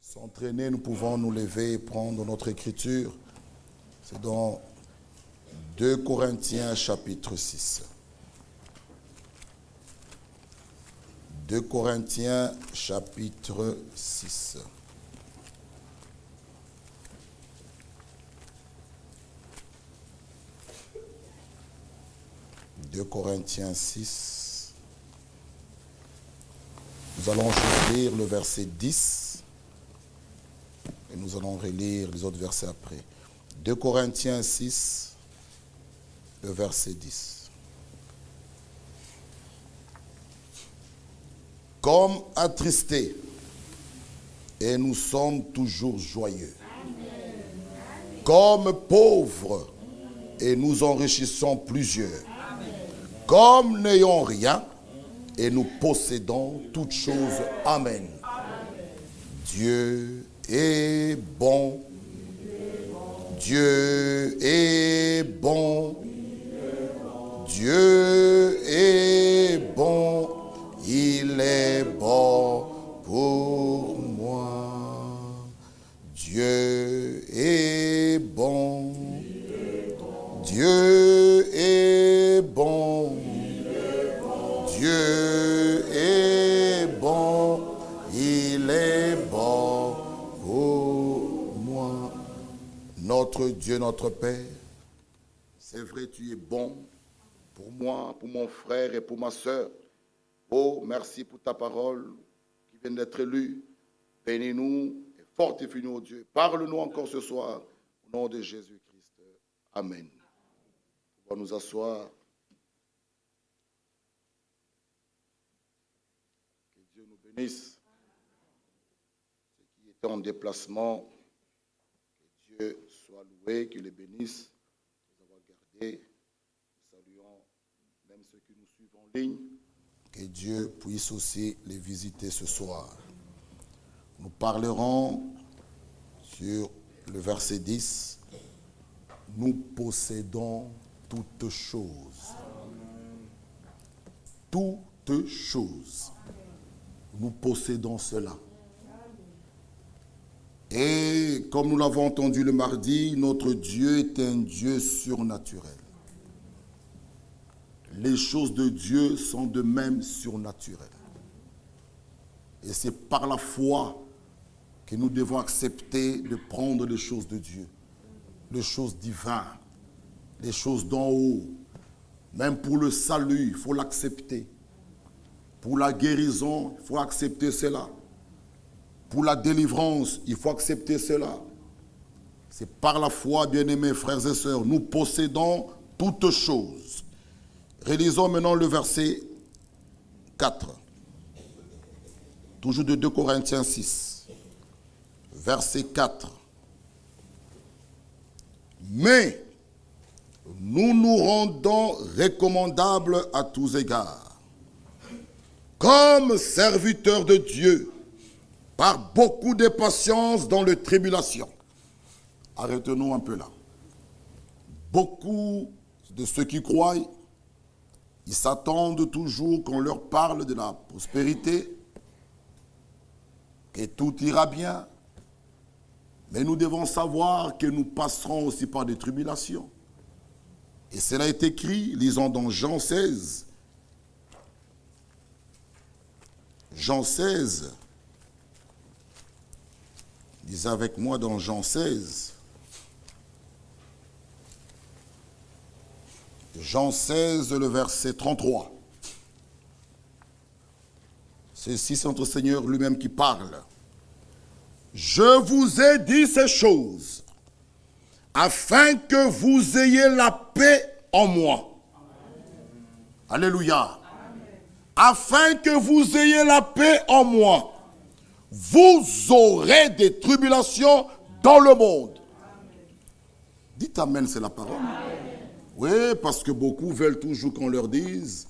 s'entraîner, nous pouvons nous lever et prendre notre écriture. C'est dans 2 Corinthiens chapitre 6. 2 Corinthiens chapitre 6. « 2 Corinthiens 6. Nous allons juste lire le verset 10 et nous allons relire les autres versets après. 2 Corinthiens 6, le verset 10. Comme attristés, et nous sommes toujours joyeux. Comme pauvres, et nous enrichissons plusieurs. Comme n'ayons rien, et nous possédons toutes choses. Amen. Dieu est bon. Dieu est bon. Dieu est bon. Il est bon pour moi. Dieu est bon. Dieu est bon. Dieu est bon. Il est bon pour moi. Notre Dieu, notre Père, c'est vrai, tu es bon pour moi, pour mon frère et pour ma soeur. Oh, merci pour ta parole qui vient d'être lue. Bénis-nous et fortifie-nous, oh Dieu. Parle-nous encore ce soir, au nom de Jésus-Christ. Amen. On va nous asseoir. Que Dieu nous bénisse. Ceux qui étaient en déplacement, que Dieu soit loué, qu'il les bénisse. Nous avons gardé. Nous saluons même ceux qui nous suivent en ligne. Que Dieu puisse aussi les visiter ce soir. Nous parlerons sur le verset 10. Nous possédons toutes choses. Toutes choses. Nous possédons cela. Et comme nous l'avons entendu le mardi, notre Dieu est un Dieu surnaturel. Les choses de Dieu sont de même surnaturelles. Et c'est par la foi que nous devons accepter de prendre les choses de Dieu, les choses divines, les choses d'en haut. Même pour le salut, il faut l'accepter. Pour la guérison, il faut accepter cela. Pour la délivrance, il faut accepter cela. C'est par la foi, bien-aimés frères et sœurs, nous possédons toutes choses. Relisons maintenant le verset 4. Toujours de 2 Corinthiens 6. Verset 4. Mais nous nous rendons recommandables à tous égards, comme serviteurs de Dieu, par beaucoup de patience dans les tribulations. Arrêtons-nous un peu là. Beaucoup de ceux qui croient, ils s'attendent toujours qu'on leur parle de la prospérité, que tout ira bien. Mais nous devons savoir que nous passerons aussi par des tribulations. Et cela est écrit, lisons dans Jean 16. Jean 16. Lisez avec moi dans Jean 16. Jean 16, le verset 33. C'est notre Seigneur lui-même qui parle. Je vous ai dit ces choses, afin que vous ayez la paix en moi. Amen. Alléluia. Amen. Afin que vous ayez la paix en moi, vous aurez des tribulations dans le monde. Amen. Dites Amen, c'est la parole. Amen. Oui, parce que beaucoup veulent toujours qu'on leur dise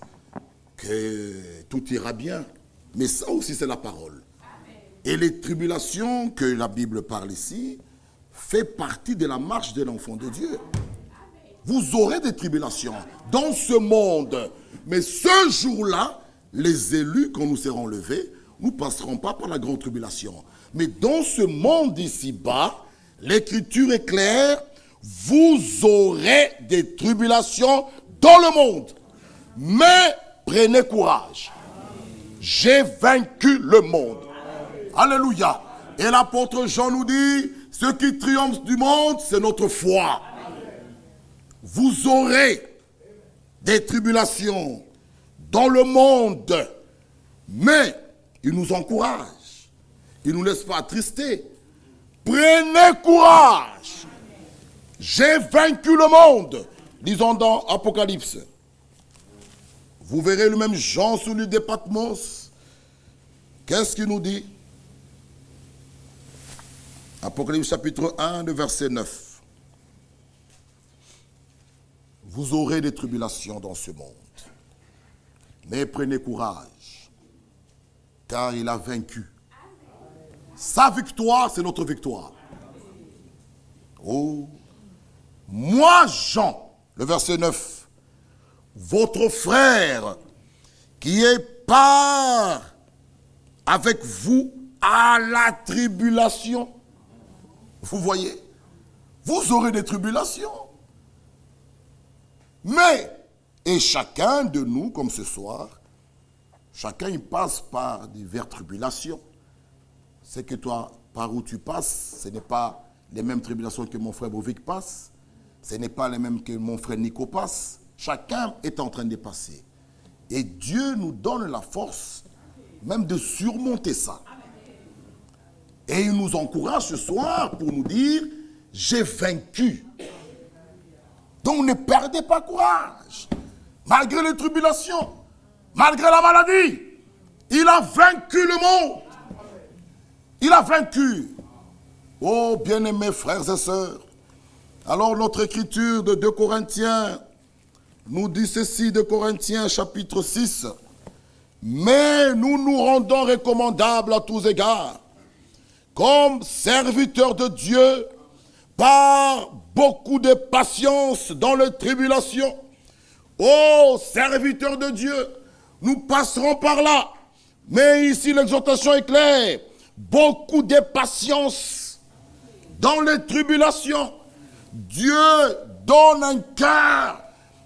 que tout ira bien. Mais ça aussi, c'est la parole. Amen. Et les tribulations que la Bible parle ici fait partie de la marche de l'enfant de Dieu. Amen. Vous aurez des tribulations dans ce monde. Mais ce jour-là, les élus, quand nous serons levés, nous ne passerons pas par la grande tribulation. Mais dans ce monde ici-bas, l'Écriture est claire, vous aurez des tribulations dans le monde. Mais prenez courage. J'ai vaincu le monde. Alléluia. Et l'apôtre Jean nous dit, ce qui triomphe du monde, c'est notre foi. Vous aurez des tribulations dans le monde. Mais il nous encourage. Il ne nous laisse pas attrister. Prenez courage. J'ai vaincu le monde. Lisons dans Apocalypse. Vous verrez le même Jean sous l'île de Patmos. Qu'est-ce qu'il nous dit? Apocalypse chapitre 1, le verset 9. Vous aurez des tribulations dans ce monde. Mais prenez courage, car il a vaincu. Sa victoire, c'est notre victoire. Oh, moi, Jean, le verset 9, votre frère qui est part avec vous à la tribulation. Vous voyez, vous aurez des tribulations. Mais, et chacun de nous, comme ce soir, chacun il passe par diverses tribulations. C'est que toi, par où tu passes, ce n'est pas les mêmes tribulations que mon frère Bovic passe. Ce n'est pas les mêmes que mon frère Nico passe. Chacun est en train de passer. Et Dieu nous donne la force même de surmonter ça. Et il nous encourage ce soir pour nous dire, j'ai vaincu. Donc ne perdez pas courage. Malgré les tribulations, malgré la maladie, il a vaincu le monde. Il a vaincu. Oh, bien-aimés frères et sœurs. Alors notre écriture de 2 Corinthiens nous dit ceci, 2 Corinthiens chapitre 6. Mais nous nous rendons recommandables à tous égards, comme serviteurs de Dieu, par beaucoup de patience dans les tribulations. Oh, serviteurs de Dieu, nous passerons par là. Mais ici, l'exhortation est claire. Beaucoup de patience dans les tribulations. Dieu donne un cœur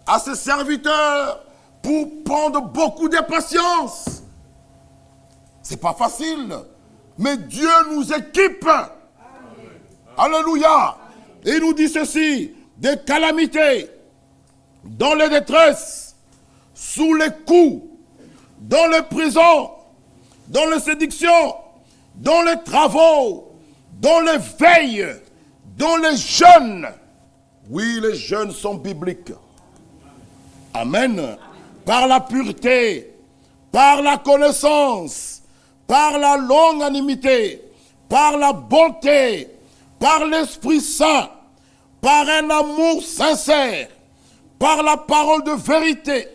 à ses serviteurs pour prendre beaucoup de patience. C'est pas facile, mais Dieu nous équipe. Amen. Alléluia. Et il nous dit ceci, des calamités, dans les détresses, sous les coups, dans les prisons, dans les séductions, dans les travaux, dans les veilles, dans les jeûnes. Oui, les jeûnes sont bibliques. Amen. Par la pureté, par la connaissance, par la longanimité, par la bonté, par l'Esprit Saint, par un amour sincère, par la parole de vérité,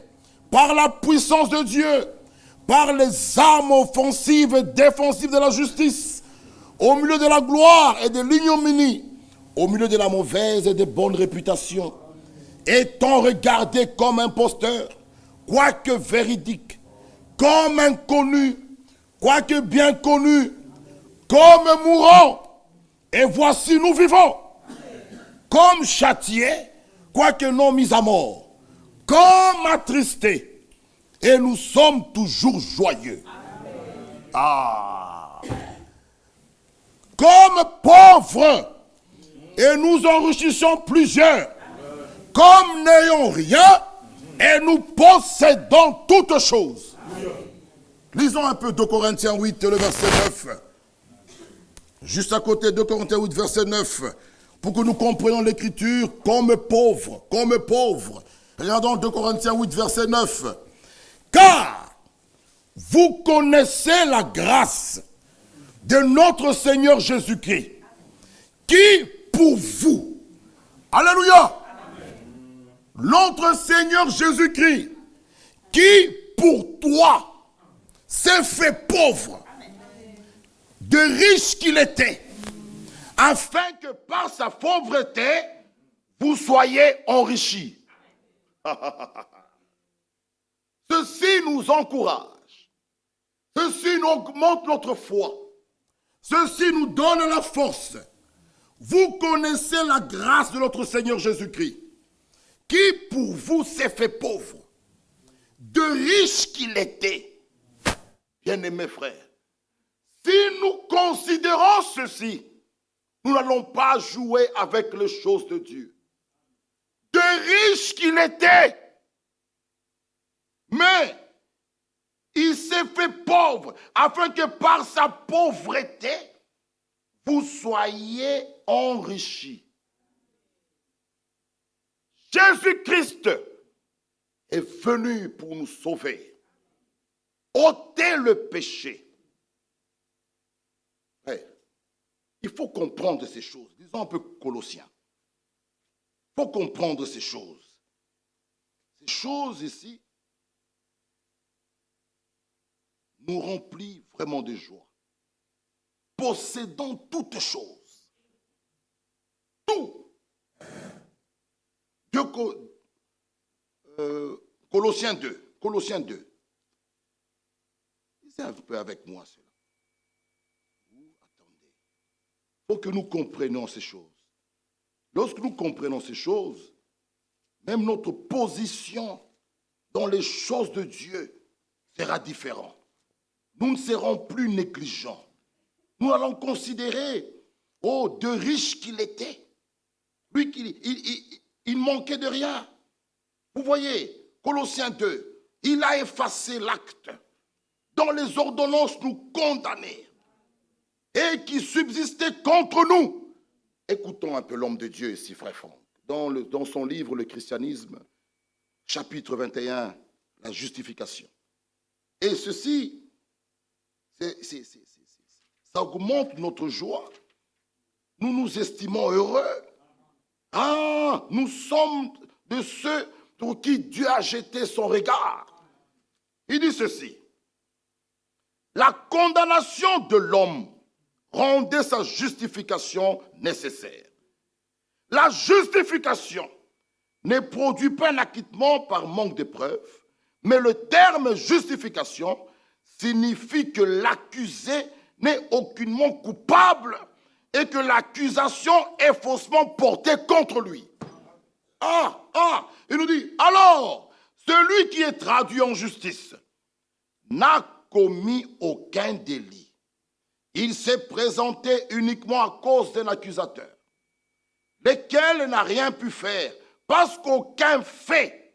par la puissance de Dieu, par les armes offensives et défensives de la justice, au milieu de la gloire et de l'ignominie, au milieu de la mauvaise et de bonne réputation, étant regardé comme imposteur, quoique véridique, comme inconnu, quoique bien connu, comme mourant, et voici nous vivons, comme châtiés, quoique non mis à mort, comme attristés, et nous sommes toujours joyeux. Ah! Comme pauvres, et nous enrichissons plusieurs, comme n'ayons rien, et nous possédons toutes choses. Lisons un peu 2 Corinthiens 8, le verset 9. Juste à côté de 2 Corinthiens 8, verset 9. Pour que nous comprenions l'écriture comme pauvres, comme pauvres. Regardons 2 Corinthiens 8, verset 9. Car vous connaissez la grâce de notre Seigneur Jésus-Christ, qui pour vous, alléluia, notre Seigneur Jésus-Christ, qui pour toi s'est fait pauvre, de riche qu'il était, afin que par sa pauvreté, vous soyez enrichis. Ceci nous encourage. Ceci nous augmente notre foi. Ceci nous donne la force. Vous connaissez la grâce de notre Seigneur Jésus-Christ, qui pour vous s'est fait pauvre, de riche qu'il était. Bien-aimés frères, si nous considérons ceci, nous n'allons pas jouer avec les choses de Dieu. De riche qu'il était, mais il s'est fait pauvre, afin que par sa pauvreté, vous soyez enrichis. Jésus-Christ est venu pour nous sauver, ôter le péché. Hey, il faut comprendre ces choses. Disons un peu Colossiens. Il faut comprendre ces choses. Ces choses ici nous remplissent vraiment de joie. Possédons toutes choses. Tout. Colossiens 2. Colossiens 2. Lisez un peu avec moi cela. Attendez. Il faut que nous comprenions ces choses. Lorsque nous comprenons ces choses, même notre position dans les choses de Dieu sera différente. Nous ne serons plus négligents. Nous allons considérer, de riche qu'il était. Lui, il manquait de rien. Vous voyez, Colossiens 2, il a effacé l'acte dont les ordonnances nous condamnaient et qui subsistait contre nous. Écoutons un peu l'homme de Dieu ici, frère Franck. Dans son livre, Le Christianisme, chapitre 21, la justification. Et ceci, ça augmente notre joie. Nous nous estimons heureux. Ah, nous sommes de ceux pour qui Dieu a jeté son regard. Il dit ceci. La condamnation de l'homme rendait sa justification nécessaire. La justification ne produit pas un acquittement par manque de preuves, mais le terme justification signifie que l'accusé n'est aucunement coupable et que l'accusation est faussement portée contre lui. Il nous dit, alors, celui qui est traduit en justice n'a commis aucun délit. Il s'est présenté uniquement à cause d'un accusateur, lequel n'a rien pu faire, parce qu'aucun fait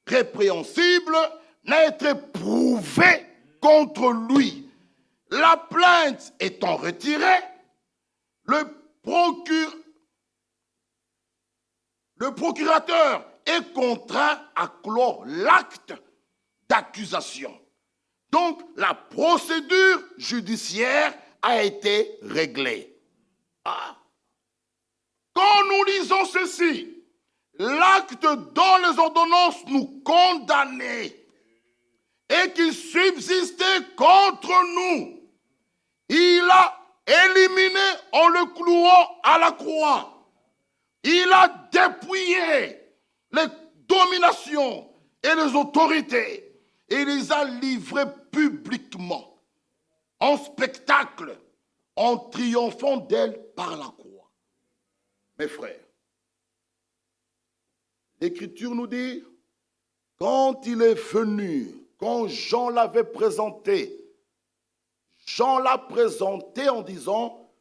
répréhensible n'a été prouvé contre lui. La plainte étant retirée, le procurateur est contraint à clore l'acte d'accusation. Donc, la procédure judiciaire a été réglée. Quand nous lisons ceci, l'acte dont les ordonnances nous condamnaient et qui subsistait contre nous, il a éliminé en le clouant à la croix. Il a dépouillé les dominations et les autorités et les a livrées publiquement en spectacle, en triomphant d'elle par la croix. Mes frères, l'Écriture nous dit, quand il est venu, quand Jean l'avait présenté, Jean l'a présenté en disant,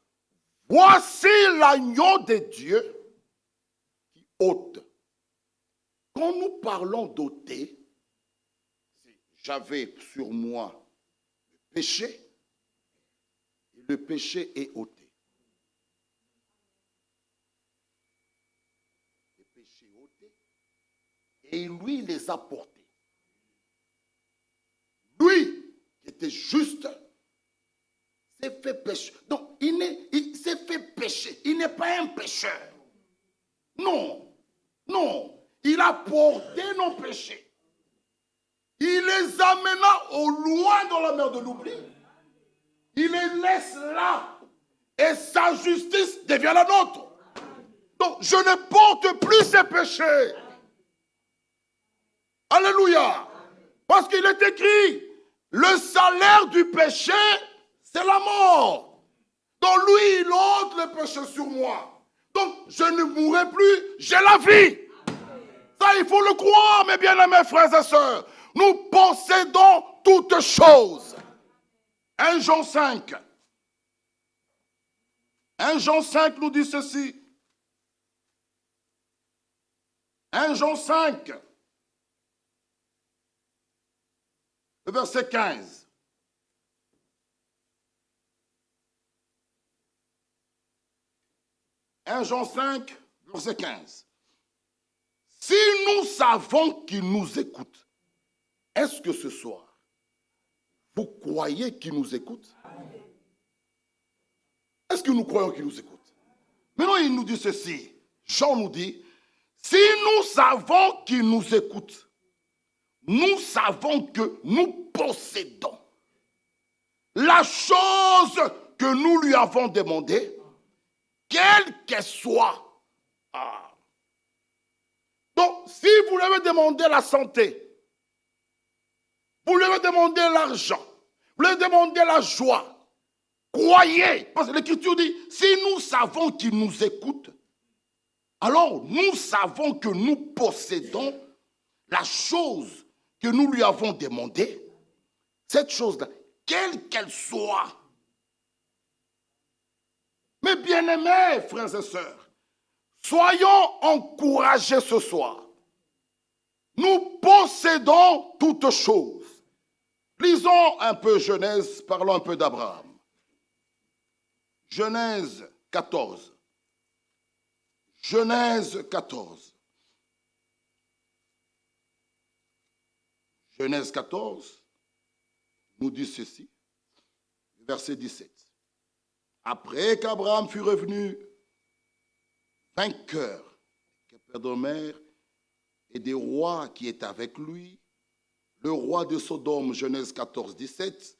voici l'agneau de Dieu qui ôte. Quand nous parlons d'ôter, j'avais sur moi le péché, et le péché est ôté. Le péché est ôté, et lui les a portés. Lui, qui était juste, s'est fait pécher. Donc, il s'est fait pécher. Il n'est pas un pécheur. Non. Il a porté nos péchés. Il les amena au loin dans la mer de l'oubli. Il les laisse là. Et sa justice devient la nôtre. Donc, je ne porte plus ces péchés. Alléluia. Parce qu'il est écrit, Le salaire du péché, c'est la mort. Donc lui, il ôte le péché sur moi. Donc je ne mourrai plus, j'ai la vie. Ça, il faut le croire, mes bien-aimés frères et sœurs. Nous possédons toutes choses. 1 Jean 5. 1 Jean 5 nous dit ceci. 1 Jean 5. Le verset 15. Jean 5, verset 15. Si nous savons qu'il nous écoute, est-ce que ce soir, vous croyez qu'il nous écoute? Est-ce que nous croyons qu'il nous écoute? Maintenant, il nous dit ceci. Jean nous dit, si nous savons qu'il nous écoute, nous savons que nous possédons la chose que nous lui avons demandée, quelle qu'elle soit. Donc, si vous lui avez demandé la santé, vous lui avez demandé l'argent, vous lui avez demandé la joie, croyez, parce que l'Écriture dit, si nous savons qu'il nous écoute, alors nous savons que nous possédons la chose que nous lui avons demandée, cette chose-là, quelle qu'elle soit. Mes bien-aimés frères et sœurs, soyons encouragés ce soir. Nous possédons toutes choses. Lisons un peu Genèse, parlons un peu d'Abraham. Genèse 14. Genèse 14. Genèse 14 nous dit ceci, verset 17. Après qu'Abraham fut revenu vainqueur, Kedorlaomer et des rois qui étaient avec lui, le roi de Sodome, Genèse 14, 17,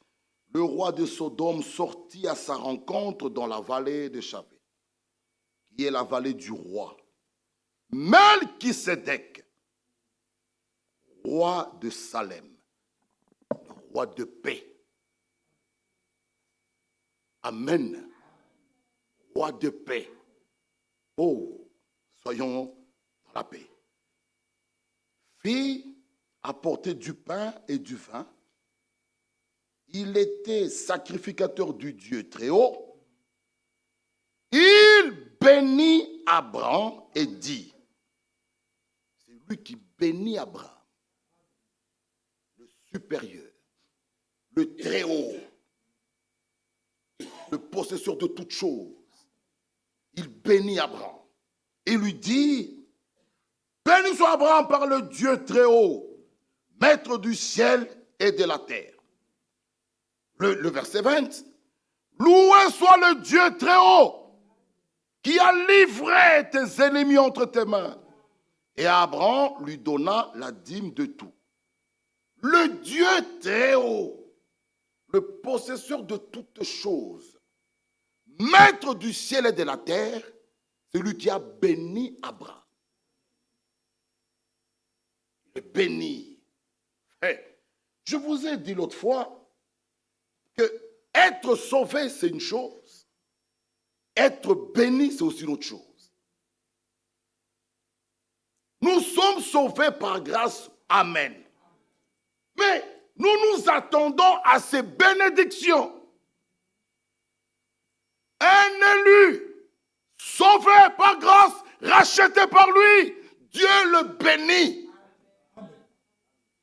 le roi de Sodome sortit à sa rencontre dans la vallée de Chavé, qui est la vallée du roi. Melchisédek, roi de Salem, le roi de paix. Amen. Roi de paix. Oh, soyons dans la paix. Fit apporter du pain et du vin. Il était sacrificateur du Dieu très haut. Il bénit Abraham et dit, c'est lui qui bénit Abraham, le supérieur, le très haut, le possesseur de toutes choses. Il bénit Abraham et lui dit, béni soit Abraham par le Dieu très haut, maître du ciel et de la terre. Le verset 20, loué soit le Dieu très haut, qui a livré tes ennemis entre tes mains. Et Abraham lui donna la dîme de tout. Le Dieu très haut, le possesseur de toutes choses, maître du ciel et de la terre, c'est lui qui a béni Abraham. Il est béni. Je vous ai dit l'autre fois que être sauvé, c'est une chose. Être béni, c'est aussi une autre chose. Nous sommes sauvés par grâce. Amen. Mais nous nous attendons à ces bénédictions. Un élu, sauvé par grâce, racheté par lui, Dieu le bénit.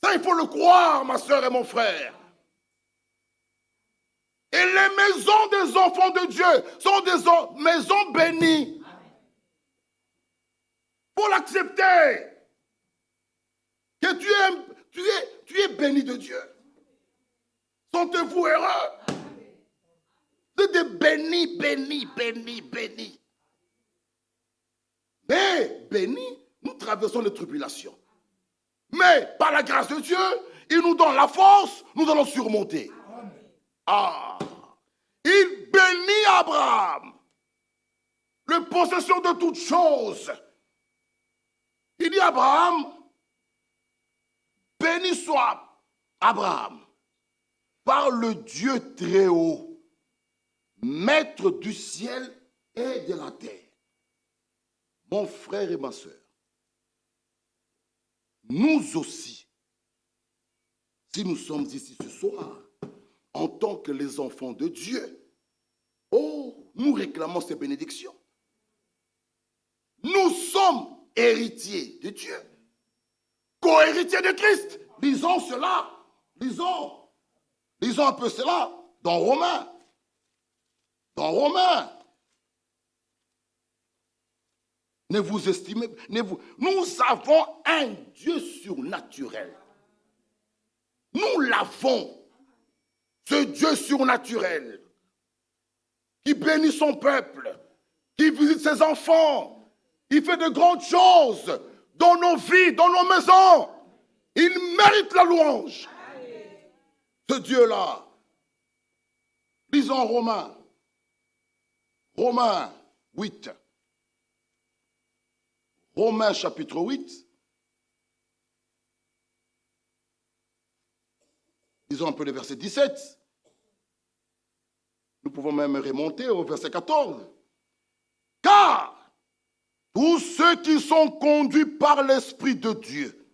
Ça, il faut le croire, ma soeur et mon frère. Et les maisons des enfants de Dieu sont des maisons bénies. Il faut l'accepter. Que tu es béni de Dieu. Sentez-vous heureux. Vous êtes bénis, bénis, bénis, bénis. Mais bénis, nous traversons les tribulations. Mais par la grâce de Dieu, il nous donne la force, nous allons surmonter. Il bénit Abraham, le possesseur de toutes choses. Il dit Abraham, béni soit Abraham, par le Dieu très haut, maître du ciel et de la terre. Mon frère et ma soeur, nous aussi, si nous sommes ici ce soir, en tant que les enfants de Dieu, oh, nous réclamons ces bénédictions. Nous sommes héritiers de Dieu, co-héritiers de Christ. Lisons cela, lisons un peu cela dans Romains. Dans Romains. Ne vous estimez, nous avons un Dieu surnaturel. Nous l'avons, ce Dieu surnaturel, qui bénit son peuple, qui visite ses enfants, il fait de grandes choses dans nos vies, dans nos maisons. Il mérite la louange. Ce Dieu-là. Lisons Romains. Romains 8. Romains chapitre 8. Lisons un peu le verset 17. Nous pouvons même remonter au verset 14. Car tous ceux qui sont conduits par l'Esprit de Dieu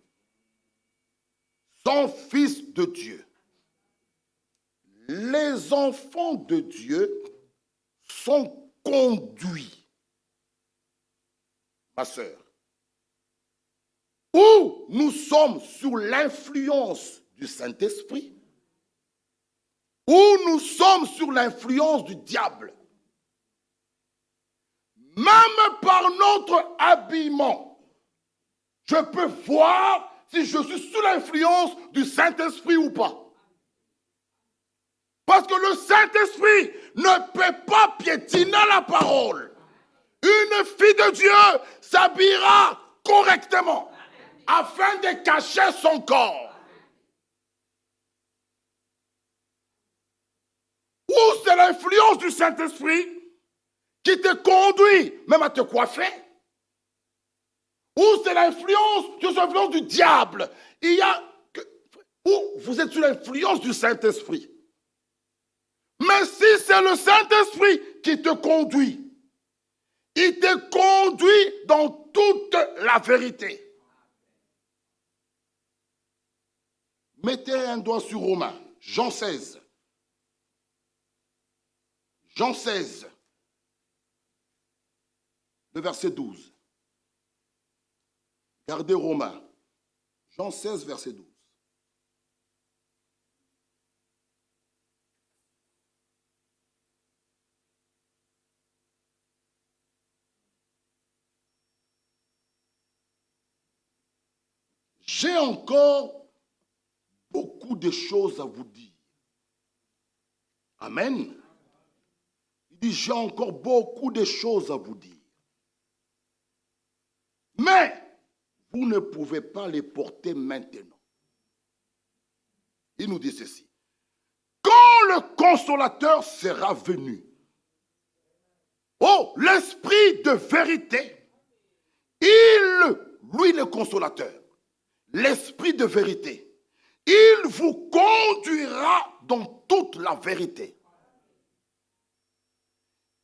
sont fils de Dieu. Les enfants de Dieu sont conduits, ma sœur, ou nous sommes sous l'influence du Saint-Esprit, ou nous sommes sous l'influence du diable. Même par notre habillement, je peux voir si je suis sous l'influence du Saint-Esprit ou pas. Parce que le Saint-Esprit ne peut pas piétiner la parole. Une fille de Dieu s'habillera correctement afin de cacher son corps. Ou c'est l'influence du Saint-Esprit qui te conduit même à te coiffer. Ou c'est l'influence du diable. Ou vous êtes sous l'influence du Saint-Esprit. Mais si c'est le Saint-Esprit qui te conduit, il te conduit dans toute la vérité. Mettez un doigt sur Romains, Jean 16. Jean 16, le verset 12. Regardez Romains, Jean 16, verset 12. J'ai encore beaucoup de choses à vous dire. Amen. Il dit, j'ai encore beaucoup de choses à vous dire. Mais vous ne pouvez pas les porter maintenant. Il nous dit ceci. Quand le consolateur sera venu, oh, l'esprit de vérité, lui le consolateur, l'esprit de vérité, il vous conduira dans toute la vérité.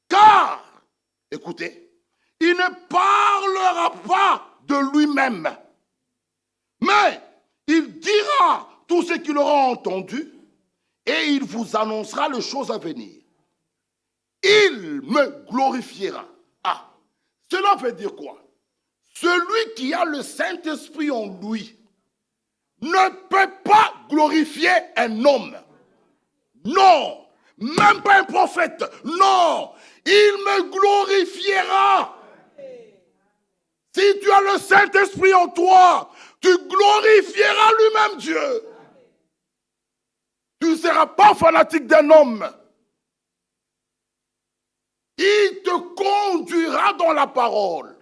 Car, écoutez, il ne parlera pas de lui-même, mais il dira tout ce qu'il aura entendu et il vous annoncera les choses à venir. Il me glorifiera. Ah, cela veut dire quoi? Celui qui a le Saint-Esprit en lui ne peut pas glorifier un homme. Non, même pas un prophète. Non, il me glorifiera. Si tu as le Saint-Esprit en toi, tu glorifieras lui-même Dieu. Tu ne seras pas fanatique d'un homme. Il te conduira dans la parole.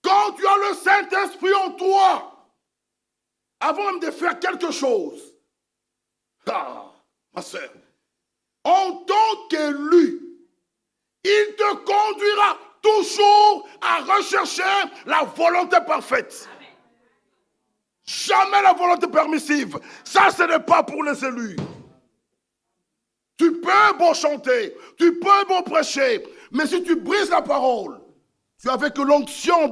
Quand tu as le Saint-Esprit en toi, avant même de faire quelque chose, ma soeur, en tant qu'élu, il te conduira toujours à rechercher la volonté parfaite. Jamais la volonté permissive. Ça, ce n'est pas pour les élus. Tu peux beau chanter, tu peux beau prêcher, mais si tu brises la parole, tu as avec l'onction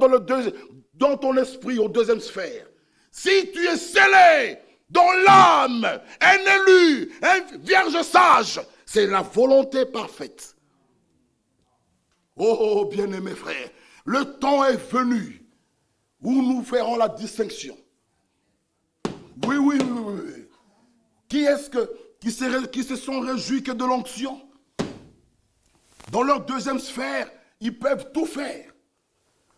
dans ton esprit aux deuxième sphère. Si tu es scellé dans l'âme, un élu, un vierge sage, c'est la volonté parfaite. Oh, bien-aimés frères, le temps est venu où nous ferons la distinction. Oui, oui, oui, oui. Qui est-ce qui se sont réjouis que de l'onction? Dans leur deuxième sphère, ils peuvent tout faire.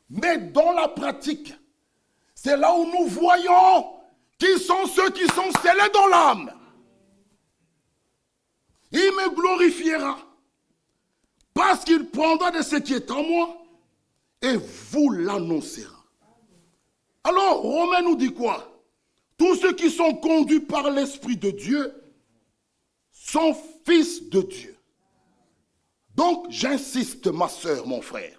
Mais dans la pratique, c'est là où nous voyons qui sont ceux qui sont scellés dans l'âme. Il me glorifiera parce qu'il prendra de ce qui est en moi et vous l'annoncera. Alors, Romains nous dit quoi? Tous ceux qui sont conduits par l'Esprit de Dieu sont fils de Dieu. Donc, j'insiste, ma sœur, mon frère,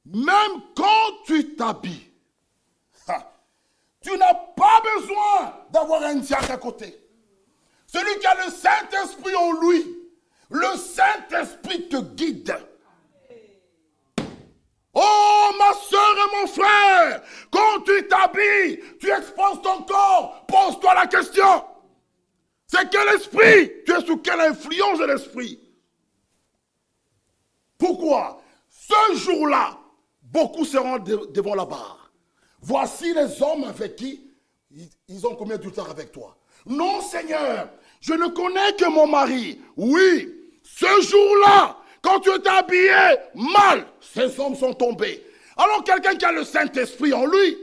même quand tu t'habilles, tu n'as pas besoin d'avoir un diacre à côté. Celui qui a le Saint-Esprit en lui, le Saint-Esprit te guide. Oh, ma soeur et mon frère, quand tu t'habilles, tu exposes ton corps, pose-toi la question. C'est quel esprit? Tu es sous quelle influence de l'esprit? Pourquoi? Ce jour-là, beaucoup seront devant la barre. Voici les hommes avec qui ils ont combien de temps avec toi? Non, Seigneur, je ne connais que mon mari. Oui, ce jour-là, quand tu es habillé mal, ces hommes sont tombés. Alors quelqu'un qui a le Saint-Esprit en lui,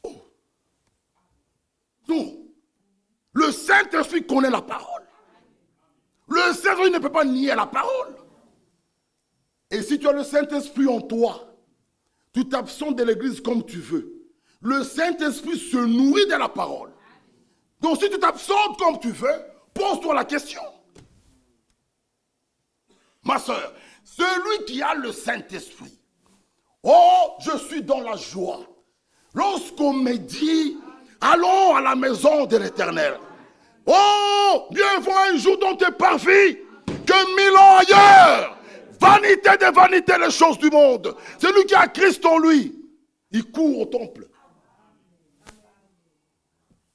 oh, non, le Saint-Esprit connaît la parole. Le Saint-Esprit ne peut pas nier la parole. Et si tu as le Saint-Esprit en toi, tu t'absentes de l'église comme tu veux. Le Saint-Esprit se nourrit de la parole. Donc si tu t'absentes comme tu veux, pose-toi la question. Ma soeur, celui qui a le Saint-Esprit, oh, je suis dans la joie. Lorsqu'on me dit, allons à la maison de l'Éternel. Oh, mieux vaut un jour dans tes parvis que 1000 ans ailleurs. Vanité de vanité, les choses du monde. Celui qui a Christ en lui, il court au temple.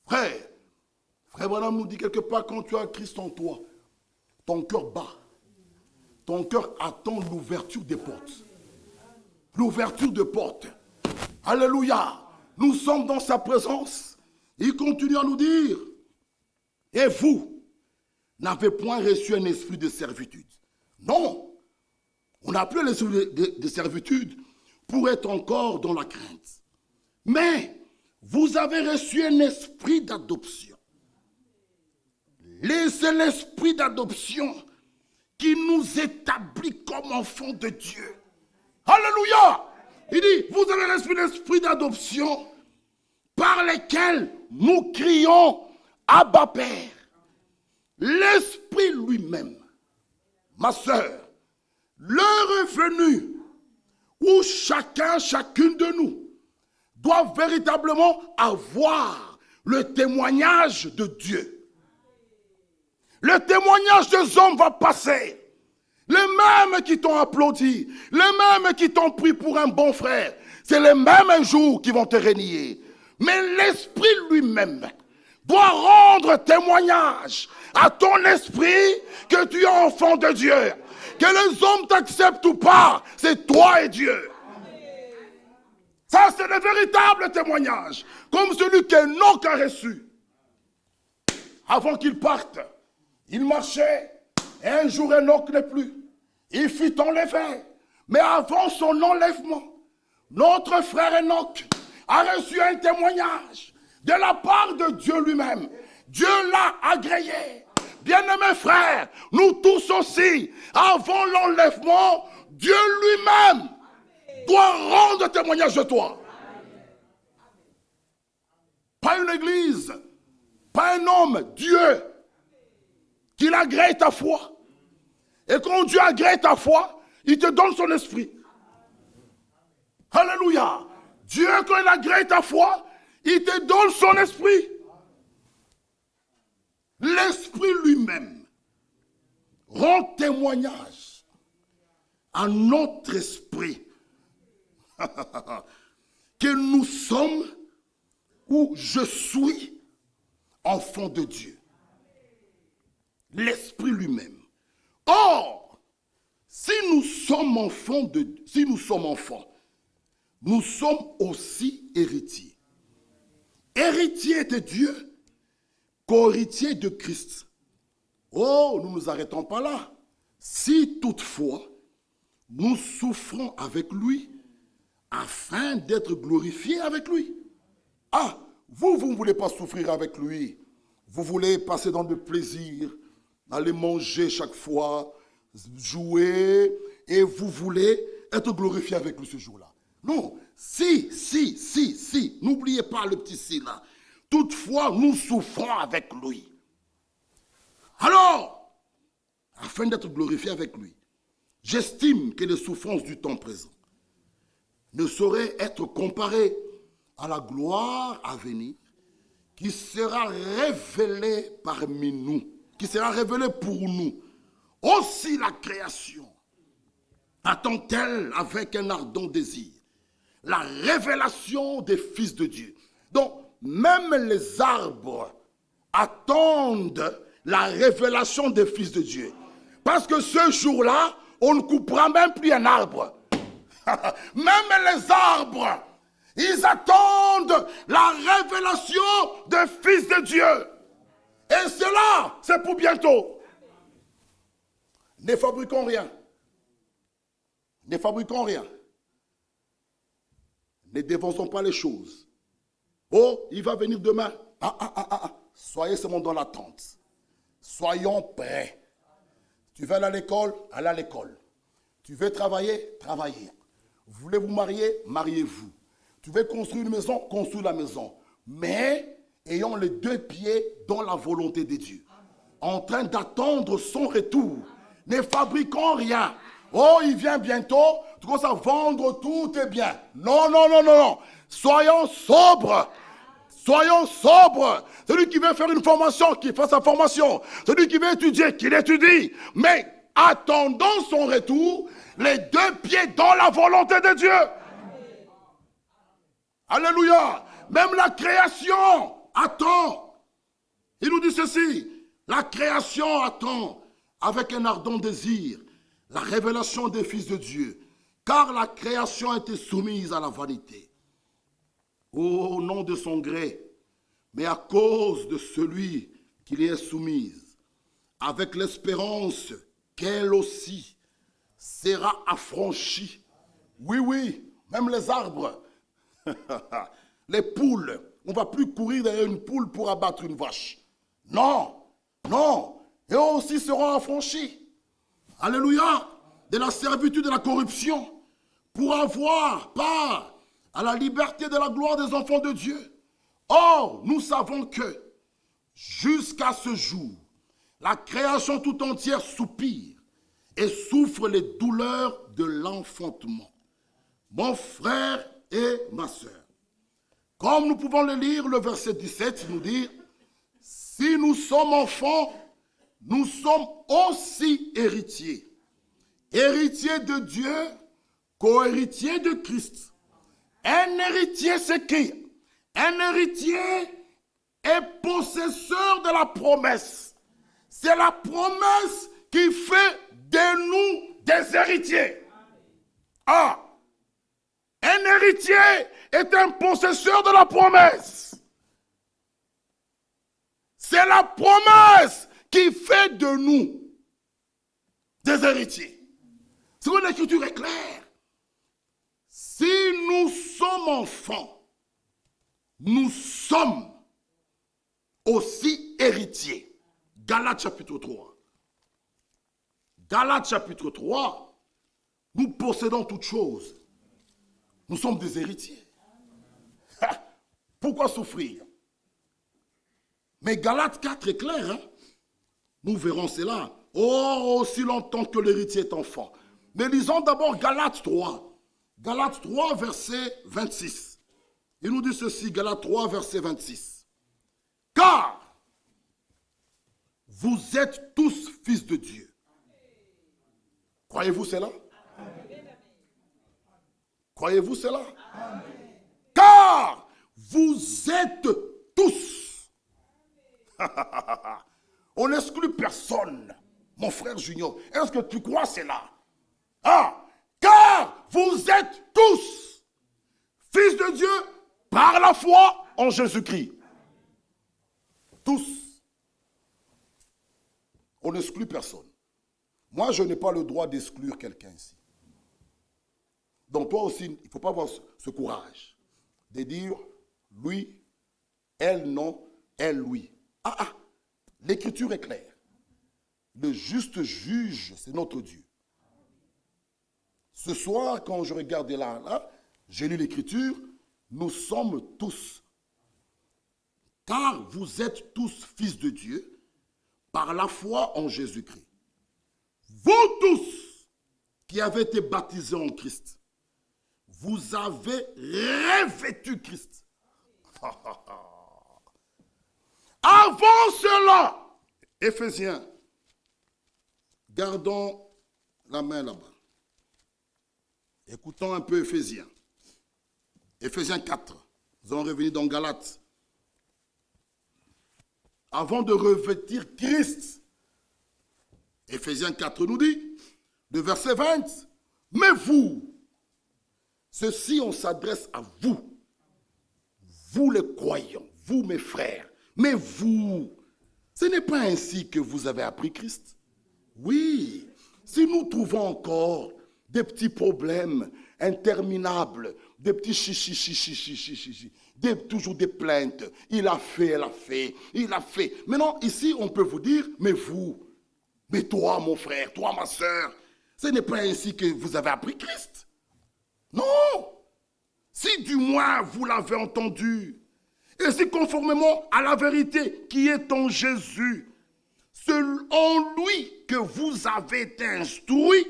Frère Branham nous dit quelque part, quand tu as Christ en toi, ton cœur bat. Ton cœur attend l'ouverture des portes. L'ouverture des portes. Alléluia. Nous sommes dans sa présence. Il continue à nous dire, et vous n'avez point reçu un esprit de servitude. Non. On n'a plus l'esprit de servitude pour être encore dans la crainte. Mais vous avez reçu un esprit d'adoption. C'est l'esprit d'adoption qui nous établit comme enfants de Dieu. Alléluia! Il dit, vous avez reçu l'esprit d'adoption par lequel nous crions Abba Père. L'esprit lui-même, ma sœur, l'heure est venue où chacune de nous doit véritablement avoir le témoignage de Dieu. Le témoignage des hommes va passer. Les mêmes qui t'ont applaudi, les mêmes qui t'ont pris pour un bon frère, c'est les mêmes un jour qui vont te renier. Mais l'esprit lui-même doit rendre témoignage à ton esprit que tu es enfant de Dieu. Que les hommes t'acceptent ou pas, c'est toi et Dieu. Ça, c'est le véritable témoignage. Comme celui qu'Enoch a reçu. Avant qu'il parte, il marchait, et un jour Enoch n'est plus. Il fut enlevé. Mais avant son enlèvement, notre frère Enoch a reçu un témoignage de la part de Dieu lui-même. Dieu l'a agréé. Bien-aimés frères, nous tous aussi, avant l'enlèvement, Dieu lui-même doit rendre témoignage de toi. Pas une église, pas un homme, Dieu, qu'il agrée ta foi. Et quand Dieu agrée ta foi, il te donne son esprit. Alléluia. Dieu, quand il agrée ta foi, Il te donne son esprit. L'esprit lui-même rend témoignage à notre esprit que nous sommes ou je suis enfant de Dieu. L'esprit lui-même. Or, si nous sommes enfants, nous sommes aussi héritiers. Héritiers de Dieu, co-héritiers de Christ. Oh, nous ne nous arrêtons pas là. Si toutefois, nous souffrons avec lui, afin d'être glorifiés avec lui. Ah, vous ne voulez pas souffrir avec lui. Vous voulez passer dans le plaisir, aller manger chaque fois, jouer, et vous voulez être glorifié avec lui ce jour-là. Non, si, n'oubliez pas le petit si là. Toutefois, nous souffrons avec lui. Alors, afin d'être glorifié avec lui, j'estime que les souffrances du temps présent ne sauraient être comparées à la gloire à venir qui sera révélée parmi nous, qui sera révélée pour nous. Aussi la création attend-elle avec un ardent désir la révélation des fils de Dieu. Donc, même les arbres attendent la révélation des fils de Dieu. Parce que ce jour-là, on ne coupera même plus un arbre. Même les arbres, ils attendent la révélation des fils de Dieu. Et cela, c'est pour bientôt. Ne fabriquons rien. Ne fabriquons rien. Ne dévançons pas les choses. Oh, il va venir demain. Soyez seulement dans l'attente. Soyons prêts. Tu veux aller à l'école? Allez à l'école. Tu veux travailler? Travaillez. Vous voulez vous marier? Mariez-vous. Tu veux construire une maison? Construis la maison. Mais ayons les deux pieds dans la volonté de Dieu. En train d'attendre son retour. Ne fabriquons rien. Oh, il vient bientôt. Tu commences à vendre tout est bien. Non. Soyons sobres. Soyons sobres. Celui qui veut faire une formation, qu'il fasse sa formation. Celui qui veut étudier, qu'il étudie. Mais attendons son retour, les deux pieds dans la volonté de Dieu. Alléluia. Même la création attend. Il nous dit ceci. La création attend avec un ardent désir la révélation des fils de Dieu. Car la création a été soumise à la vanité. Au nom de son gré, mais à cause de celui qui l'y est soumise, avec l'espérance qu'elle aussi sera affranchie. Oui, même les arbres, les poules, on ne va plus courir derrière une poule pour abattre une vache. Non, et eux aussi seront affranchis. Alléluia, de la servitude de la corruption, pour avoir part à la liberté de la gloire des enfants de Dieu. Or, nous savons que, jusqu'à ce jour, la création tout entière soupire et souffre les douleurs de l'enfantement. Mon frère et ma sœur, comme nous pouvons le lire, le verset 17 nous dit, si nous sommes enfants, nous sommes aussi héritiers. Héritiers de Dieu, co-héritiers de Christ. Un héritier, c'est qui? Un héritier est possesseur de la promesse. C'est la promesse qui fait de nous des héritiers. Un héritier est un possesseur de la promesse. C'est la promesse qui fait de nous des héritiers. C'est une écriture est claire. Si nous sommes enfants, nous sommes aussi héritiers. Galates chapitre 3. Galates chapitre 3, nous possédons toutes choses. Nous sommes des héritiers. Pourquoi souffrir? Mais Galates 4 est clair. Nous verrons cela. Oh, aussi longtemps que l'héritier est enfant. Mais lisons d'abord Galates 3. Galates 3, verset 26. Il nous dit ceci, Galates 3, verset 26. Car vous êtes tous fils de Dieu. Croyez-vous cela? Croyez-vous cela? Car vous êtes tous. On n'exclut personne. Mon frère Junior, est-ce que tu crois cela? Ah, car vous êtes tous fils de Dieu par la foi en Jésus-Christ. Tous. On n'exclut personne. Moi, je n'ai pas le droit d'exclure quelqu'un ici. Donc toi aussi, il ne faut pas avoir ce courage de dire lui, elle non, elle oui. L'écriture est claire. Le juste juge, c'est notre Dieu. Ce soir, quand je regardais là, j'ai lu l'écriture, nous sommes tous. Car vous êtes tous fils de Dieu par la foi en Jésus-Christ. Vous tous qui avez été baptisés en Christ, vous avez revêtu Christ. Avant cela, Éphésiens, gardons la main là-bas. Écoutons un peu Éphésiens. Éphésiens 4. Nous allons revenir dans Galates. Avant de revêtir Christ, Éphésiens 4 nous dit, le verset 20, mais vous, ceci on s'adresse à vous, vous les croyants, vous mes frères, mais vous, ce n'est pas ainsi que vous avez appris Christ. Oui, si nous trouvons encore des petits problèmes interminables, des petits chichi, toujours des plaintes. Il a fait, elle a fait, il a fait. Maintenant, ici, on peut vous dire, mais vous, mais toi, mon frère, toi, ma soeur, ce n'est pas ainsi que vous avez appris Christ. Non. Si du moins vous l'avez entendu, et si conformément à la vérité qui est en Jésus, c'est en lui que vous avez été instruits,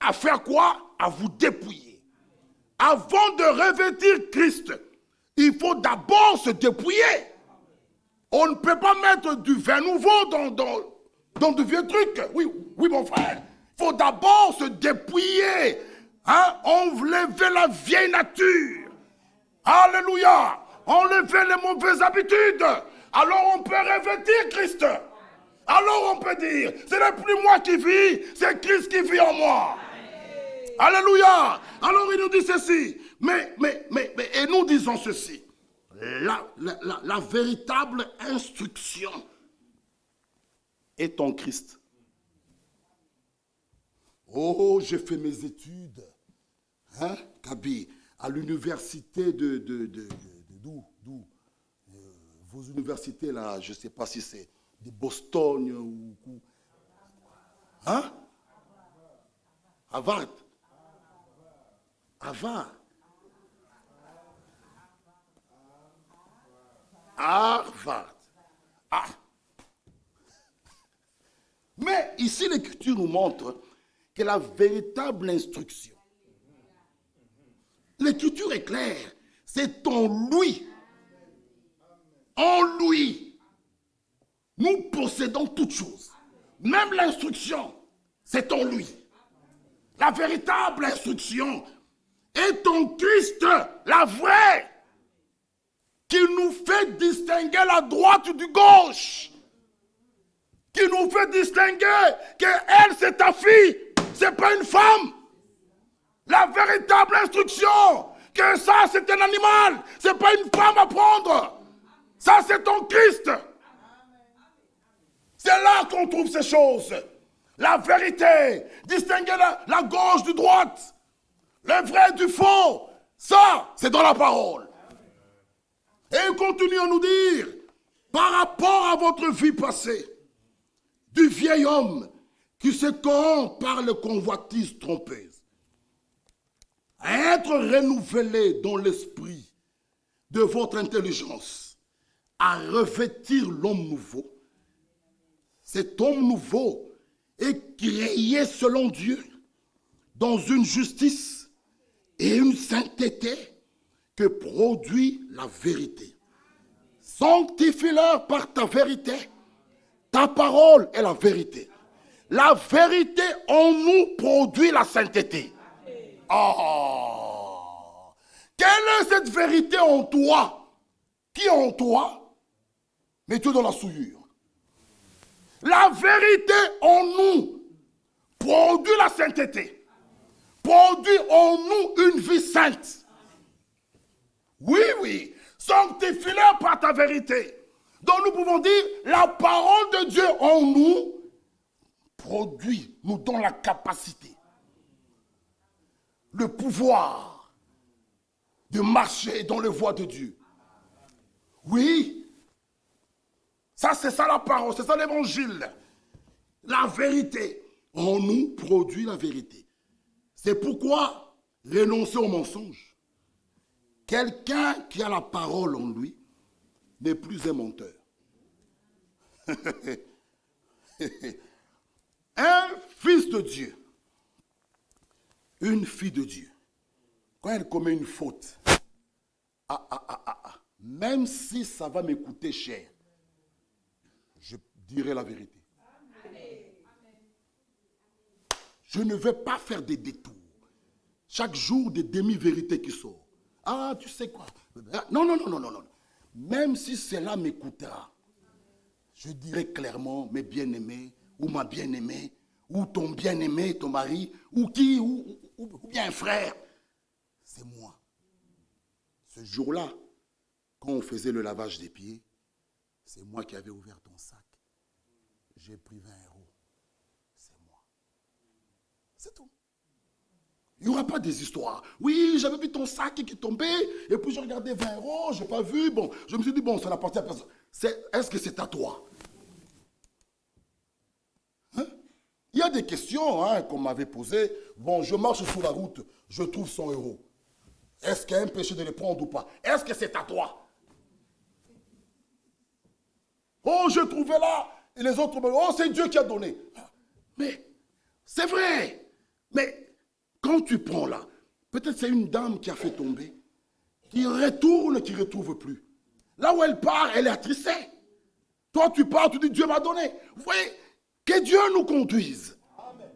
à faire quoi? À vous dépouiller. Avant de revêtir Christ, il faut d'abord se dépouiller. On ne peut pas mettre du vin nouveau dans du vieux truc. Oui, mon frère. Il faut d'abord se dépouiller. Enlever la vieille nature. Alléluia. Enlever les mauvaises habitudes. Alors on peut revêtir Christ. Alors on peut dire, ce n'est plus moi qui vis, c'est Christ qui vit en moi. Alléluia. Alors il nous dit ceci. Mais et nous disons ceci. La véritable instruction est en Christ. Oh, j'ai fait mes études, Kaby, à l'université d'où vos universités là, je ne sais pas si c'est de Boston ou Harvard. Mais ici, l'Écriture nous montre que la véritable instruction, l'Écriture est claire, c'est en lui. En lui, nous possédons toutes choses. Même l'instruction, c'est en lui. La véritable instruction est en Christ, la vraie, qui nous fait distinguer la droite du gauche, qui nous fait distinguer que elle, c'est ta fille, c'est pas une femme. La véritable instruction, que ça, c'est un animal, c'est pas une femme à prendre. Ça, c'est en Christ. C'est là qu'on trouve ces choses. La vérité, distinguer la gauche du droite, le vrai du faux, ça, c'est dans la parole. Et il continue à nous dire, par rapport à votre vie passée, du vieil homme qui se corrompt par les convoitises trompeuses, à être renouvelé dans l'esprit de votre intelligence, à revêtir l'homme nouveau. Cet homme nouveau est créé selon Dieu, dans une justice et une sainteté que produit la vérité. Sanctifie-leur par ta vérité. Ta parole est la vérité. La vérité en nous produit la sainteté. Oh! Quelle est cette vérité en toi? Qui est en toi? Mais tu es dans la souillure. La vérité en nous produit la sainteté. Produit en nous une vie sainte. Oui, oui. Sanctifie-leur par ta vérité. Donc nous pouvons dire, la parole de Dieu en nous produit, nous donne la capacité, le pouvoir de marcher dans les voies de Dieu. Oui, ça c'est ça la parole, c'est ça l'évangile. La vérité en nous produit la vérité. C'est pourquoi renoncer au mensonge. Quelqu'un qui a la parole en lui n'est plus un menteur. Un fils de Dieu, une fille de Dieu, quand elle commet une faute, même si ça va me coûter cher, je dirai la vérité. Je ne vais pas faire des détours. Chaque jour, des demi-vérités qui sortent. Ah, tu sais quoi? Non, non, non, non, non, non. Même si cela me coûtera, je dirai clairement, mes bien-aimés, ou ma bien-aimée, ou ton bien-aimé, ton mari, ou qui, ou bien un frère. C'est moi. Ce jour-là, quand on faisait le lavage des pieds, c'est moi qui avais ouvert ton sac. J'ai pris 20 €. C'est moi. C'est tout. Il n'y aura pas des histoires. Oui, j'avais vu ton sac qui tombait, et puis je regardais 20 €, je n'ai pas vu. Bon, je me suis dit, bon, ça n'appartient à personne. Est-ce que c'est à toi? Hein? Il y a des questions qu'on m'avait posées. Bon, je marche sur la route, je trouve 100 €. Est-ce qu'il y a un péché de les prendre ou pas? Est-ce que c'est à toi? Oh, je trouvais là, et les autres, oh, c'est Dieu qui a donné. Mais, c'est vrai. Mais, quand tu prends là, peut-être c'est une dame qui a fait tomber, qui retourne, qui ne retrouve plus. Là où elle part, elle est attristée. Toi, tu pars, tu dis, Dieu m'a donné. Vous voyez, que Dieu nous conduise. Amen.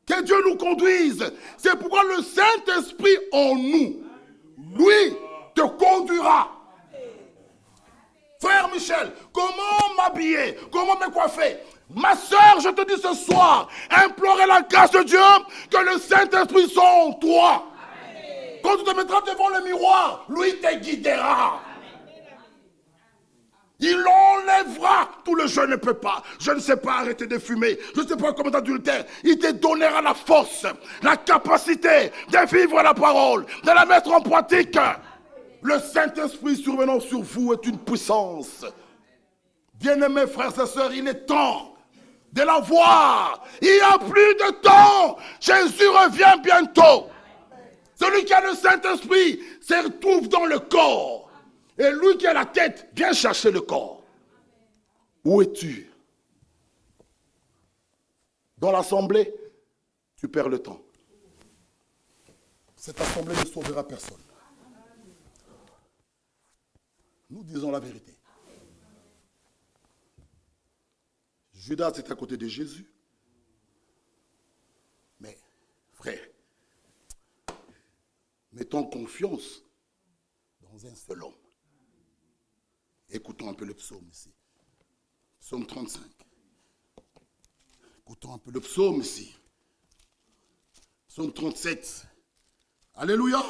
Que Dieu nous conduise. C'est pourquoi le Saint-Esprit en nous, lui, te conduira. Frère Michel, comment m'habiller? Comment me coiffer? Ma soeur, je te dis ce soir, implorez la grâce de Dieu, que le Saint-Esprit soit en toi. Amen. Quand tu te mettras devant le miroir, lui te guidera. Amen. Il enlèvera tout le je ne peux pas, je ne sais pas arrêter de fumer, je ne sais pas comment adultère. Il te donnera la force, la capacité de vivre la parole, de la mettre en pratique. Le Saint-Esprit survenant sur vous est une puissance. Bien-aimés frères et sœurs, il est temps de la voir. Il n'y a plus de temps. Jésus revient bientôt. Celui qui a le Saint-Esprit se retrouve dans le corps. Et lui qui a la tête vient chercher le corps. Où es-tu? Dans l'assemblée, tu perds le temps. Cette assemblée ne sauvera personne. Nous disons la vérité. Judas est à côté de Jésus. Mais, frère, mettons confiance dans un seul homme. Écoutons un peu le psaume ici. Psaume 35. Écoutons un peu le psaume ici. Psaume 37. Alléluia.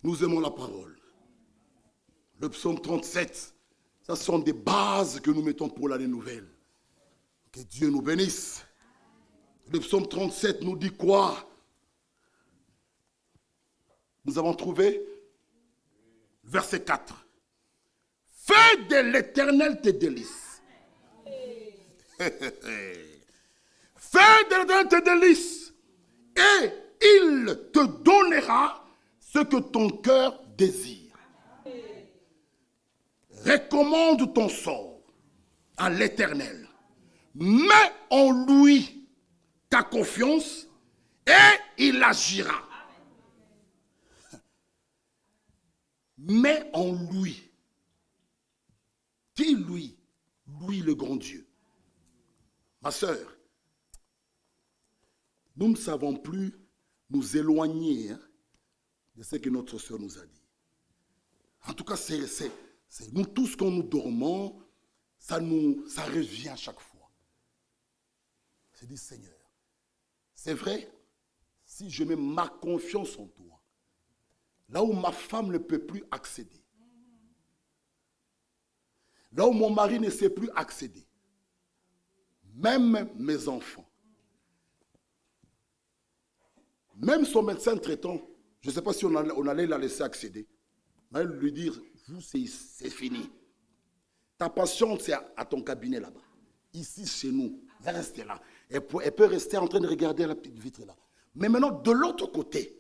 Nous aimons la parole. Le psaume 37, ça sont des bases que nous mettons pour l'année nouvelle. Que Dieu nous bénisse. Le psaume 37 nous dit quoi? Nous avons trouvé verset 4. Fais de l'Éternel tes délices. Fais de l'Éternel tes délices. Et il te donnera ce que ton cœur désire. Recommande ton sort à l'Éternel. Mets en lui ta confiance et il agira. mais en lui. Qui lui? Lui le grand Dieu. Ma sœur, nous ne savons plus nous éloigner de ce que notre sœur nous a dit. En tout cas, c'est nous tous quand nous dormons, ça revient à chaque fois. C'est dit, Seigneur, c'est vrai, si je mets ma confiance en toi, là où ma femme ne peut plus accéder, là où mon mari ne sait plus accéder, même mes enfants, même son médecin traitant, je ne sais pas si on allait la laisser accéder, on allait lui dire, vous, c'est fini. Ta patiente, c'est à ton cabinet là-bas. Ici, chez nous, elle reste là. Elle peut rester en train de regarder la petite vitre là. Mais maintenant, de l'autre côté,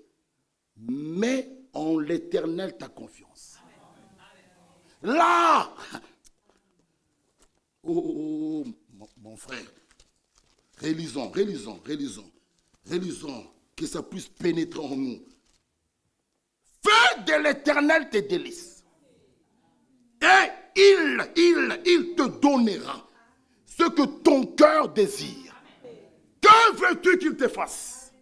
mets en l'Éternel ta confiance. Là, oh, mon frère, réalisons, que ça puisse pénétrer en nous. Fais de l'Éternel tes délices. Et il te donnera ce que ton cœur désire. Que veux-tu qu'il te fasse?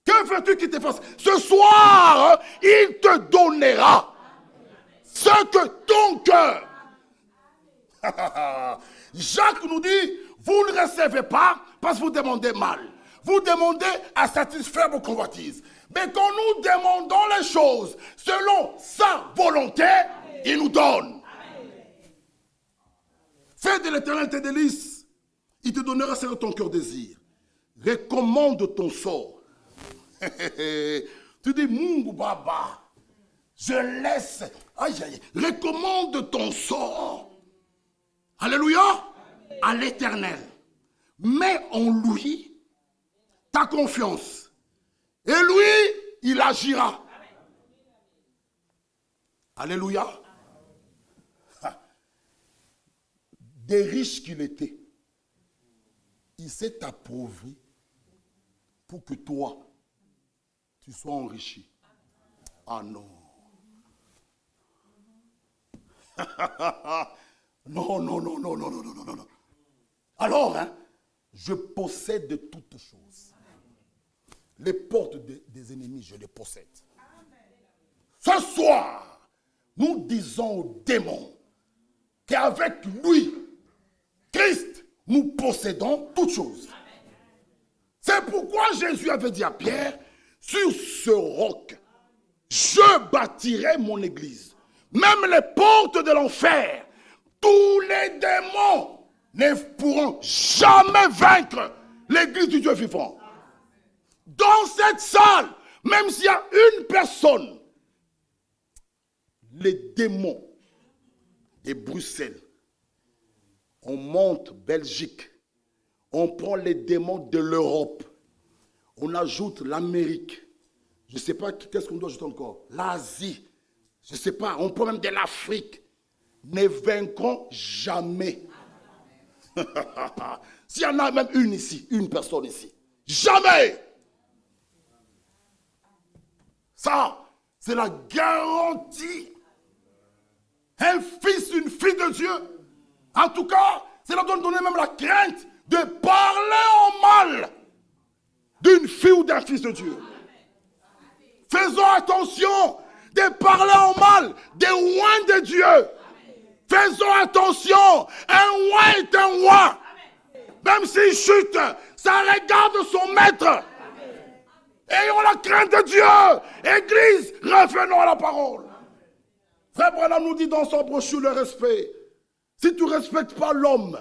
Que veux-tu qu'il te fasse? Ce soir, il te donnera ce que ton cœur. Jacques nous dit, vous ne recevez pas parce que vous demandez mal. Vous demandez à satisfaire vos convoitises. Mais quand nous demandons les choses selon sa volonté, il nous donne. Fais de l'Éternel tes délices. Il te donnera ce que ton cœur désire. Recommande ton sort. Tu dis, Mungu Baba, je laisse. Aïe, aïe. Recommande ton sort. Alléluia. À l'Éternel. Mets en lui ta confiance. Et lui, il agira. Alléluia. Des riches qu'il était, il s'est appauvri pour que toi, tu sois enrichi. Ah non. Non. Alors, je possède toutes choses. Les portes des ennemis, je les possède. Ce soir, nous disons aux démons qu'avec lui, Christ, nous possédons toutes choses. C'est pourquoi Jésus avait dit à Pierre, sur ce roc, je bâtirai mon église. Même les portes de l'enfer, tous les démons ne pourront jamais vaincre l'église du Dieu vivant. Dans cette salle, même s'il y a une personne, les démons de Bruxelles, on monte Belgique, on prend les démons de l'Europe, on ajoute l'Amérique, je ne sais pas qu'est-ce qu'on doit ajouter encore, l'Asie, je ne sais pas, on prend même de l'Afrique, ne vaincront jamais. S'il y en a même une ici, une personne ici, jamais. Ça, c'est la garantie. Un fils, une fille de Dieu. En tout cas, cela doit nous donner même la crainte de parler en mal d'une fille ou d'un fils de Dieu. Faisons attention de parler en mal des rois de Dieu. Faisons attention, un roi est un roi. Même s'il chute, ça regarde son maître. Ayons la crainte de Dieu. Église, revenons à la parole. Frère Branham nous dit dans son brochure le respect. Si tu ne respectes pas l'homme,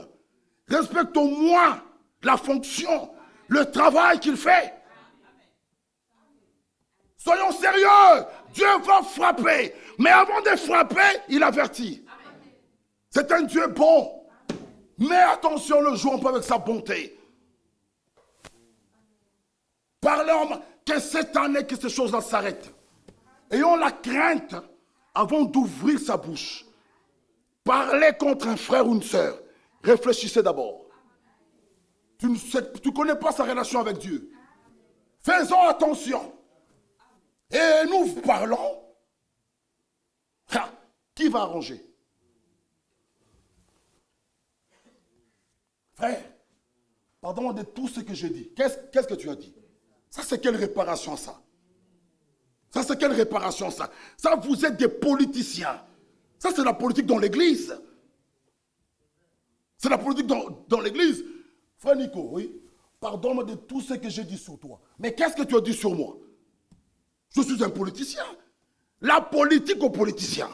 respecte au moins la fonction, le travail qu'il fait. Soyons sérieux. Dieu va frapper. Mais avant de frapper, il avertit. C'est un Dieu bon. Mais attention, le jour, on peut avec sa bonté. Parlons que cette année, que ces choses-là s'arrêtent. Ayons la crainte avant d'ouvrir sa bouche. Parlez contre un frère ou une sœur. Réfléchissez d'abord. Tu ne connais pas sa relation avec Dieu. Faisons attention. Et nous parlons Qui va arranger? Frère, pardon de tout ce que j'ai dit. Qu'est-ce que tu as dit? Ça, c'est quelle réparation, ça? Ça, c'est quelle réparation, ça? Ça, vous êtes des politiciens. Ça, c'est la politique dans l'église. C'est la politique dans l'église. Frère Nico, oui, pardonne-moi de tout ce que j'ai dit sur toi. Mais qu'est-ce que tu as dit sur moi? Je suis un politicien. La politique aux politiciens.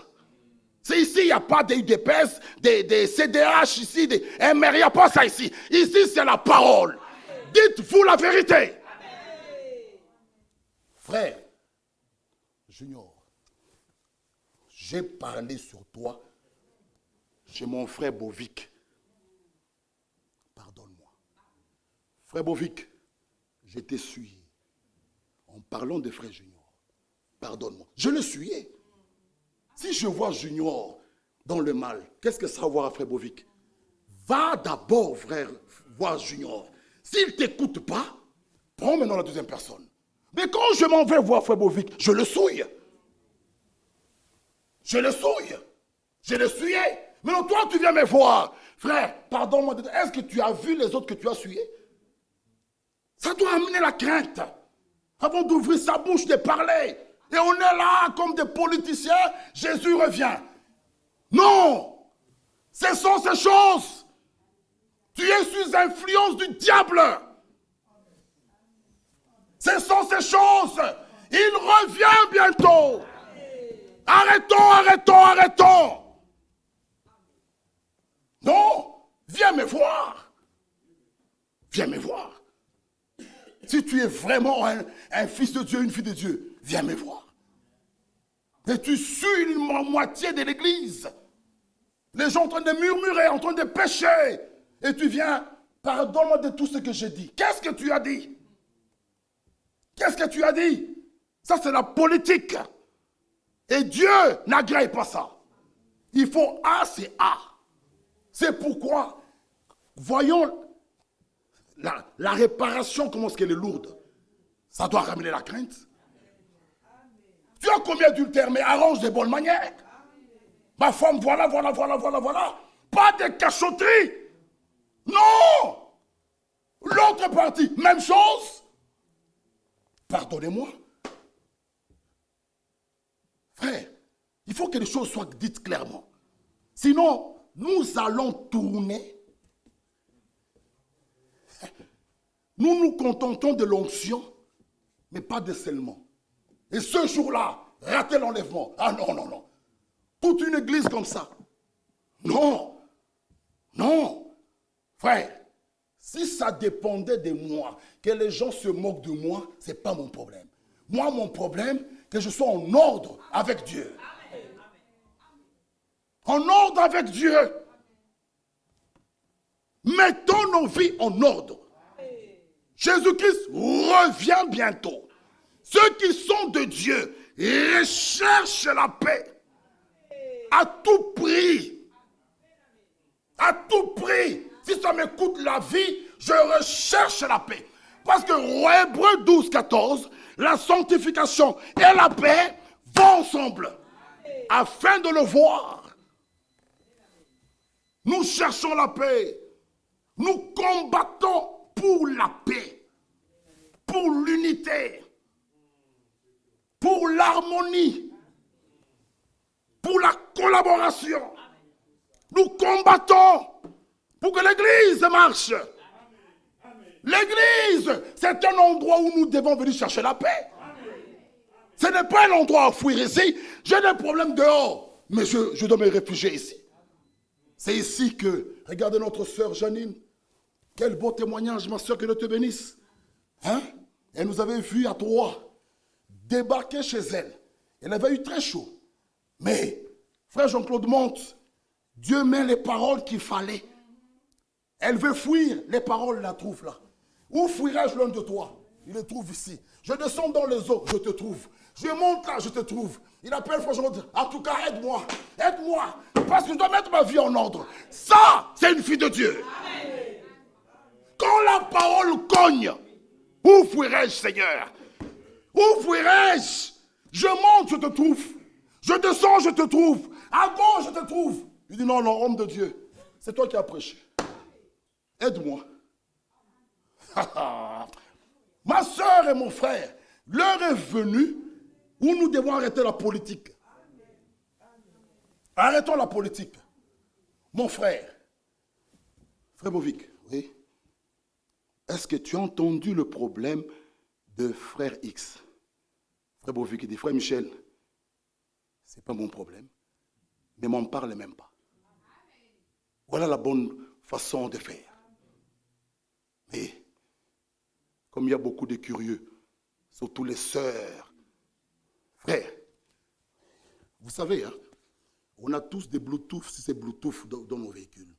C'est ici, il n'y a pas des UDPS, des CDH ici, des MR, il n'y a pas ça ici. Ici, c'est la parole. Dites-vous la vérité. Frère, Junior, j'ai parlé sur toi chez mon frère Bovic. Pardonne-moi. Frère Bovic, je t'ai essuyé. En parlant de frère Junior, pardonne-moi. Je le essuyé. Si je vois Junior dans le mal, qu'est-ce que ça va voir à frère Bovic? Va d'abord, frère, voir Junior. S'il ne t'écoute pas, prends maintenant la deuxième personne. Mais quand je m'en vais voir frère Bovic, je le souille. Je le souille. Je le souillé. Maintenant, toi, tu viens me voir. Frère, pardonne-moi. Est-ce que tu as vu les autres que tu as souillés? Ça doit amener la crainte. Avant d'ouvrir sa bouche, de parler. Et on est là comme des politiciens. Jésus revient. Non. Ce sont ces choses. Tu es sous influence du diable. Ce sont ces choses. Il revient bientôt. Arrêtons. Non, viens me voir. Viens me voir. Si tu es vraiment un fils de Dieu, une fille de Dieu, viens me voir. Et tu suis une moitié de l'église. Les gens en train de murmurer, en train de pécher. Et tu viens, pardonne-moi de tout ce que j'ai dit. Qu'est-ce que tu as dit? Qu'est-ce que tu as dit? Ça, c'est la politique. Et Dieu n'agrée pas ça. Il faut A, c'est A. C'est pourquoi, voyons la réparation, comment est-ce qu'elle est lourde. Ça doit ramener la crainte. Tu as combien d'adultères, mais arrange de bonnes manières. Ma femme, voilà. Pas de cachotterie. Non. L'autre partie, même chose. Pardonnez-moi. Frère, il faut que les choses soient dites clairement. Sinon, nous allons tourner. Nous nous contentons de l'onction, mais pas de scellement. Et ce jour-là, rater l'enlèvement. Ah non. Toute une église comme ça. Non. Frère, si ça dépendait de moi, que les gens se moquent de moi, ce n'est pas mon problème. Moi, mon problème, que je sois en ordre avec Dieu. En ordre avec Dieu. Mettons nos vies en ordre. Jésus-Christ revient bientôt. Ceux qui sont de Dieu recherchent la paix. À tout prix. À tout prix. Si ça me coûte la vie, je recherche la paix. Parce que Hébreux 12, 14, la sanctification et la paix vont ensemble. Afin de le voir. Nous cherchons la paix. Nous combattons pour la paix. Pour l'unité. Pour l'harmonie. Pour la collaboration. Nous combattons pour que l'Église marche. L'Église, c'est un endroit où nous devons venir chercher la paix. Ce n'est pas un endroit à fuir ici. J'ai des problèmes dehors, mais je dois me réfugier ici. C'est ici que, regardez notre sœur Janine. Quel beau témoignage, ma sœur, que Dieu te bénisse. Hein? Elle nous avait vus à Troyes débarquer chez elle. Elle avait eu très chaud. Mais, frère Jean-Claude monte, Dieu met les paroles qu'il fallait. Elle veut fuir, les paroles la trouvent là. Où fuirai-je loin de toi? Il le trouve ici. Je descends dans les eaux, je te trouve. Je monte là, je te trouve. Il appelle frère Jean-Claude, en tout cas, aide-moi, parce que je dois mettre ma vie en ordre. Ça, c'est une fille de Dieu. Amen. Quand la parole cogne, où fuirai-je, Seigneur? Où fuirai-je? Je monte, je te trouve. Je descends, je te trouve. À gauche, je te trouve. Il dit, non, non, homme de Dieu, c'est toi qui as prêché. Aide-moi. Ma soeur et mon frère, l'heure est venue où nous devons arrêter la politique. Arrêtons la politique. Mon frère, frère Bovic, oui. Est-ce que tu as entendu le problème de frère X? Frère Bovic, il dit, frère Michel, ce n'est pas mon problème, ne m'en parle même pas. Voilà la bonne façon de faire. Mais, comme il y a beaucoup de curieux, surtout les sœurs, frère, vous savez, hein, on a tous des Bluetooth, si c'est Bluetooth dans nos véhicules.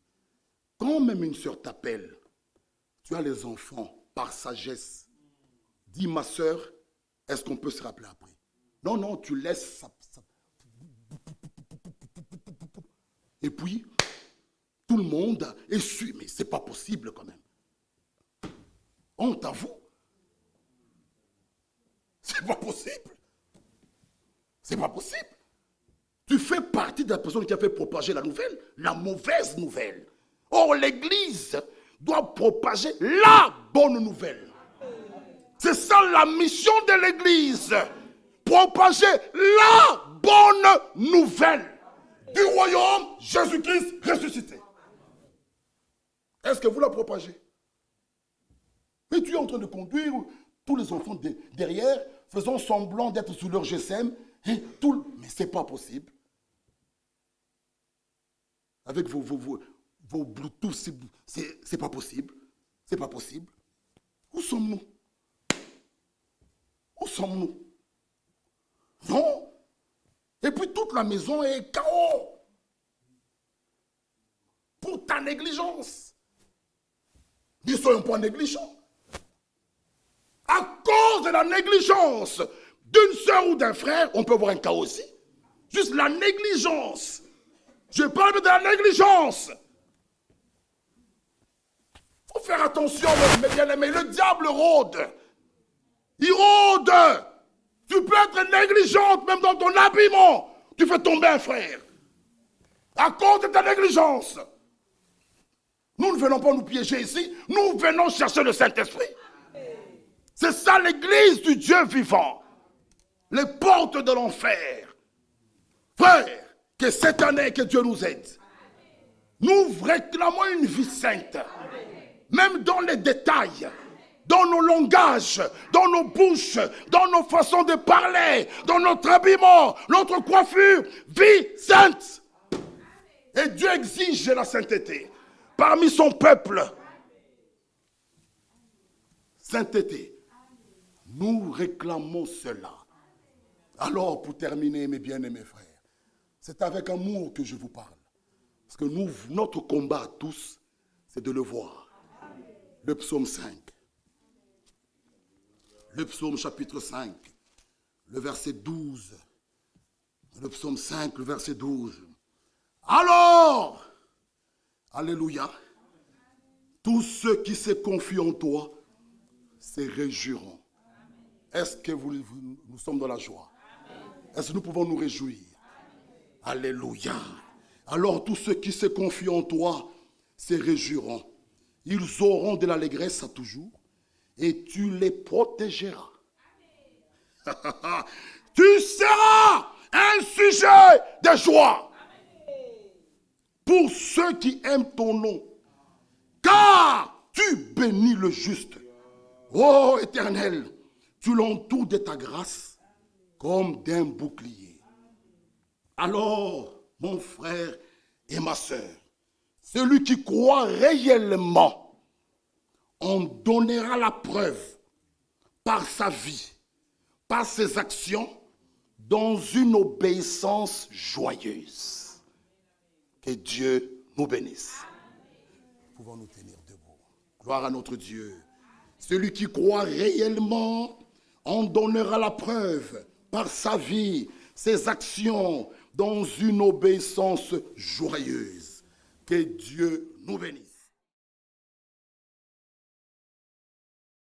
Quand même une sœur t'appelle, tu as les enfants, par sagesse, dis ma sœur, est-ce qu'on peut se rappeler après? Non, non, tu laisses ça. Et puis, tout le monde essuie, mais c'est pas possible quand même. Honte à vous. C'est pas possible. C'est pas possible. Tu fais partie de la personne qui a fait propager la nouvelle, la mauvaise nouvelle. Or, l'Église doit propager la bonne nouvelle. C'est ça la mission de l'Église. Propager la bonne nouvelle du royaume Jésus-Christ ressuscité. Est-ce que vous la propagez? Mais tu es en train de conduire tous les enfants derrière, faisant semblant d'être sous leur GSM. Mais ce n'est pas possible. Avec vos Bluetooth, c'est pas possible. C'est pas possible. Où sommes-nous? Où sommes-nous? Non. Et puis toute la maison est chaos. Pour ta négligence. Ne soyons pas négligents. À cause de la négligence d'une soeur ou d'un frère, on peut avoir un chaos aussi. Juste la négligence. Je parle de la négligence. Il faut faire attention, mes bien-aimés. Le diable rôde. Il rôde. Tu peux être négligente même dans ton habillement. Tu fais tomber un frère. À cause de ta négligence. Nous ne venons pas nous piéger ici. Nous venons chercher le Saint-Esprit. C'est ça l'église du Dieu vivant. Les portes de l'enfer. Frère, que cette année, que Dieu nous aide. Nous réclamons une vie sainte. Même dans les détails. Dans nos langages, dans nos bouches, dans nos façons de parler, dans notre habillement, notre coiffure, vie sainte. Et Dieu exige la sainteté parmi son peuple. Sainteté. Nous réclamons cela. Alors, pour terminer, mes bien-aimés frères, c'est avec amour que je vous parle. Parce que notre combat à tous, c'est de le voir. Le psaume 5. Le psaume chapitre 5, le verset 12. Le psaume 5, le verset 12. Alors, alléluia, tous ceux qui se confient en toi se réjouiront. Est-ce que nous sommes dans la joie? Est-ce que nous pouvons nous réjouir? Alléluia. Alors tous ceux qui se confient en toi se réjouiront. Ils auront de l'allégresse à toujours. Et tu les protégeras. Tu seras un sujet de joie pour ceux qui aiment ton nom. Car tu bénis le juste. Ô Éternel, tu l'entoures de ta grâce comme d'un bouclier. Alors, mon frère et ma sœur, celui qui croit réellement, on donnera la preuve par sa vie, par ses actions, dans une obéissance joyeuse. Que Dieu nous bénisse. Pouvons nous tenir debout. Gloire à notre Dieu. Celui qui croit réellement, on donnera la preuve par sa vie, ses actions, dans une obéissance joyeuse. Que Dieu nous bénisse.